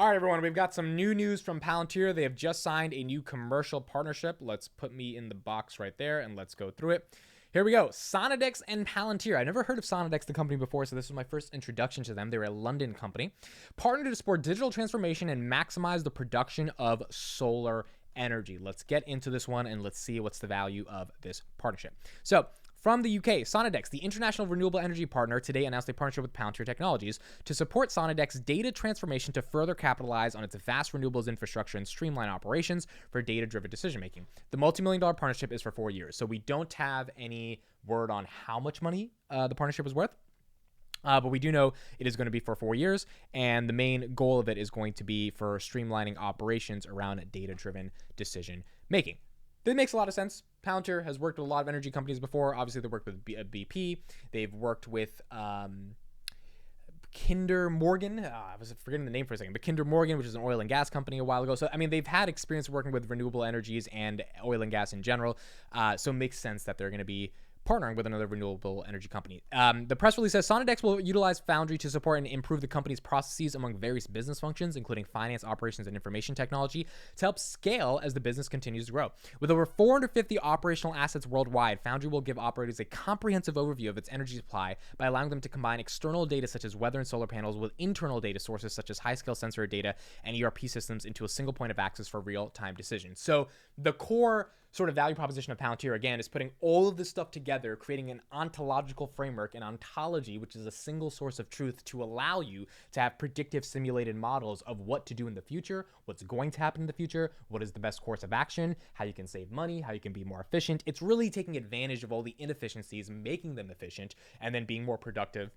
All right, everyone, we've got some new news from Palantir. They have just signed a new commercial partnership. Let's put me in the box right there and let's go through it. Here we go. Sonodex and Palantir. I never heard of Sonodex, the company, before, so this was my first introduction to them. They're a London company. Partnered to support digital transformation and maximize the production of solar energy. Let's get into this one and let's see what's the value of this partnership. So, from the UK, Sonodex, the international renewable energy partner, today announced a partnership with Palantir Technologies to support Sonodex's data transformation to further capitalize on its vast renewables infrastructure and streamline operations for data-driven decision-making. The multi-million-dollar partnership is for 4 years, so we don't have any word on how much money the partnership is worth. But we do know it is going to be for 4 years, and the main goal of it is going to be for streamlining operations around data-driven decision-making. That makes a lot of sense. Palantir has worked with a lot of energy companies before. Obviously, they worked with BP. They've worked with Kinder Morgan. I was forgetting the name for a second, but Kinder Morgan, which is an oil and gas company a while ago. So, I mean, they've had experience working with renewable energies and oil and gas in general. So it makes sense that they're going to be partnering with another renewable energy company. The press release says Sonodex will utilize Foundry to support and improve the company's processes among various business functions, including finance, operations, and information technology, to help scale as the business continues to grow. With over 450 operational assets worldwide, Foundry will give operators a comprehensive overview of its energy supply by allowing them to combine external data such as weather and solar panels with internal data sources such as high-scale sensor data and ERP systems into a single point of access for real-time decisions. So the core sort of value proposition of Palantir, again, is putting all of this stuff together, creating an ontological framework, an ontology, which is a single source of truth to allow you to have predictive simulated models of what to do in the future, what's going to happen in the future, what is the best course of action, how you can save money, how you can be more efficient. It's really taking advantage of all the inefficiencies, making them efficient, and then being more productive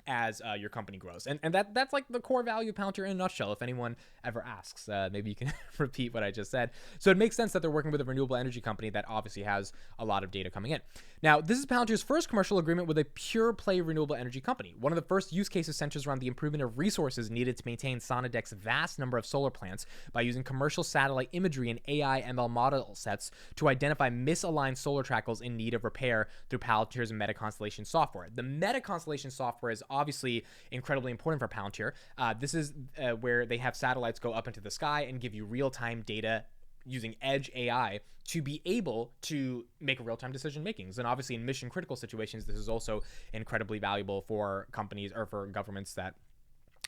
as your company grows. And that's like the core value of Palantir in a nutshell. If anyone ever asks, maybe you can repeat what I just said. So it makes sense that they're working with a renewable energy company that obviously has a lot of data coming in. Now, this is Palantir's first commercial agreement with a pure play renewable energy company. One of the first use cases centers around the improvement of resources needed to maintain Sonodex's vast number of solar plants by using commercial satellite imagery and AI ML model sets to identify misaligned solar trackers in need of repair through Palantir's Meta Constellation software. The Meta Constellation software is obviously incredibly important for Palantir. This is where they have satellites go up into the sky and give you real-time data using edge AI to be able to make real-time decision makings. And obviously in mission critical situations, this is also incredibly valuable for companies or for governments that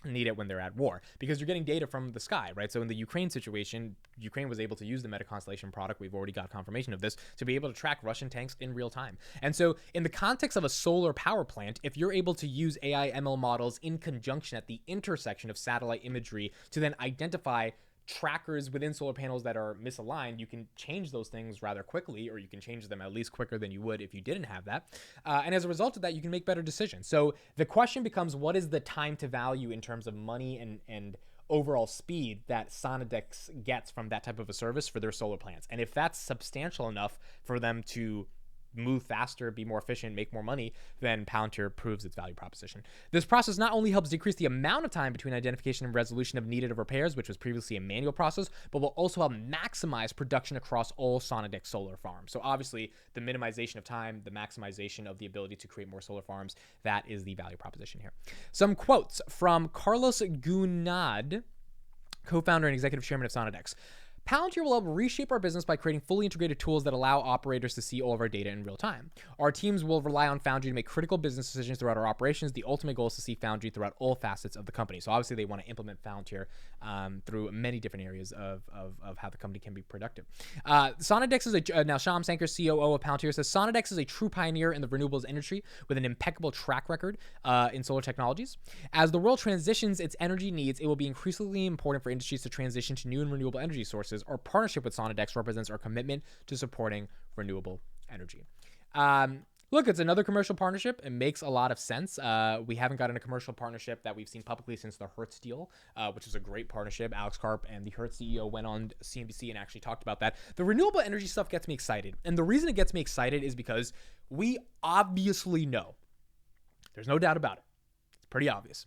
need it when they're at war, because you're getting data from the sky, right? So in the Ukraine situation, Ukraine was able to use the Meta Constellation product. We've already got confirmation of this to be able to track Russian tanks in real time. And so in the context of a solar power plant, if you're able to use AI ML models in conjunction at the intersection of satellite imagery to then identify trackers within solar panels that are misaligned, you can change those things rather quickly, or you can change them at least quicker than you would if you didn't have that. And as a result of that, you can make better decisions. So the question becomes, what is the time to value in terms of money and overall speed that Sonodex gets from that type of a service for their solar plants? And if that's substantial enough for them to move faster, be more efficient, make more money, then Palantir proves its value proposition. This process not only helps decrease the amount of time between identification and resolution of needed repairs, which was previously a manual process, but will also help maximize production across all Sonodex solar farms. So obviously, the minimization of time, the maximization of the ability to create more solar farms, that is the value proposition here. Some quotes from Carlos Gunad, co-founder and executive chairman of Sonodex. Palantir will help reshape our business by creating fully integrated tools that allow operators to see all of our data in real time. Our teams will rely on Foundry to make critical business decisions throughout our operations. The ultimate goal is to see Foundry throughout all facets of the company. So obviously they want to implement Palantir through many different areas of how the company can be productive. Sonodex is now Shyam Sankar, COO of Palantir, says Sonodex is a true pioneer in the renewables industry with an impeccable track record in solar technologies. As the world transitions its energy needs, it will be increasingly important for industries to transition to new and renewable energy sources. Our partnership with Sonodex represents our commitment to supporting renewable energy. Look, it's another commercial partnership. It makes a lot of sense. We haven't gotten a commercial partnership that we've seen publicly since the Hertz deal, which is a great partnership. Alex Karp and the Hertz CEO went on CNBC and actually talked about that. The renewable energy stuff gets me excited. And the reason it gets me excited is because we obviously know, there's no doubt about it, it's pretty obvious,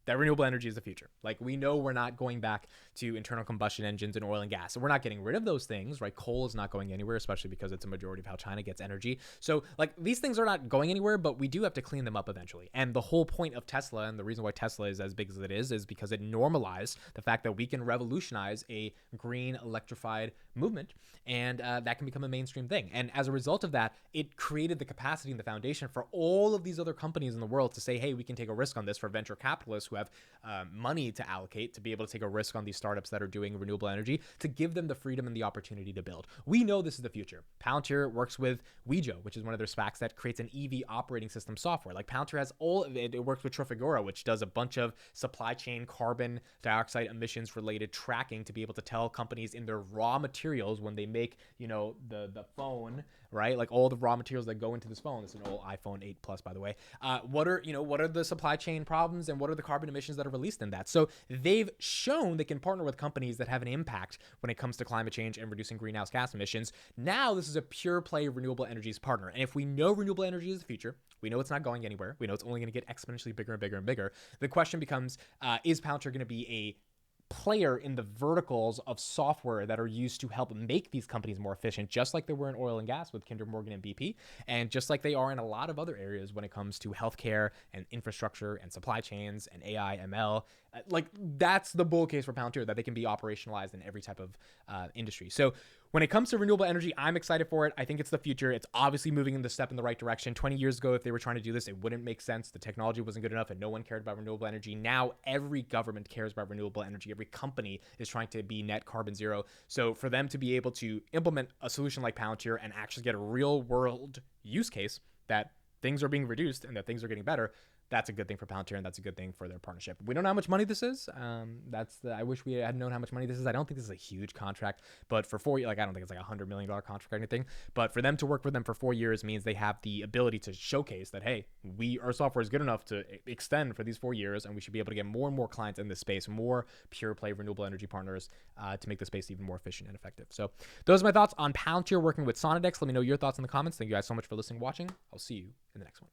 that renewable energy is the future. Like, we know we're not going back to internal combustion engines and oil and gas. So we're not getting rid of those things, right? Coal is not going anywhere, especially because it's a majority of how China gets energy. So like, these things are not going anywhere, but we do have to clean them up eventually. And the whole point of Tesla, and the reason why Tesla is as big as it is because it normalized the fact that we can revolutionize a green electrified movement, and that can become a mainstream thing. And as a result of that, it created the capacity and the foundation for all of these other companies in the world to say, hey, we can take a risk on this, for venture capitalists who have money to allocate to be able to take a risk on these startups that are doing renewable energy, to give them the freedom and the opportunity to build. We know this is the future. Palantir works with Wejo, which is one of their SPACs that creates an EV operating system software. Like, Palantir has all of it. It works with Trafigura, which does a bunch of supply chain carbon dioxide emissions related tracking to be able to tell companies in their raw materials when they make, the phone, right? Like, all the raw materials that go into this phone. It's an old iPhone 8 Plus, by the way. What are the supply chain problems, and what are the carbon emissions that are released in that? So they've shown they can partner with companies that have an impact when it comes to climate change and reducing greenhouse gas emissions. Now this is a pure play renewable energies partner. And if we know renewable energy is the future, we know it's not going anywhere, we know it's only going to get exponentially bigger and bigger and bigger, the question becomes, is Palantir going to be a player in the verticals of software that are used to help make these companies more efficient, just like they were in oil and gas with Kinder Morgan and BP, and just like they are in a lot of other areas when it comes to healthcare and infrastructure and supply chains and AI, ML. Like, that's the bull case for Palantir, that they can be operationalized in every type of industry. So when it comes to renewable energy, I'm excited for it. I think it's the future. It's obviously moving in the step in the right direction. 20 years ago, if they were trying to do this, it wouldn't make sense. The technology wasn't good enough and no one cared about renewable energy. Now every government cares about renewable energy. Every company is trying to be net carbon zero. So for them to be able to implement a solution like Palantir and actually get a real world use case that things are being reduced and that things are getting better, that's a good thing for Palantir, and that's a good thing for their partnership. We don't know how much money this is. I wish we had known how much money this is. I don't think this is a huge contract, but for 4 years, I don't think it's like $100 million contract or anything. But for them to work with them for 4 years means they have the ability to showcase that, hey, our software is good enough to extend for these 4 years, and we should be able to get more and more clients in this space, more pure play renewable energy partners to make the space even more efficient and effective. So those are my thoughts on Palantir working with Sonodex. Let me know your thoughts in the comments. Thank you guys so much for listening and watching. I'll see you in the next one.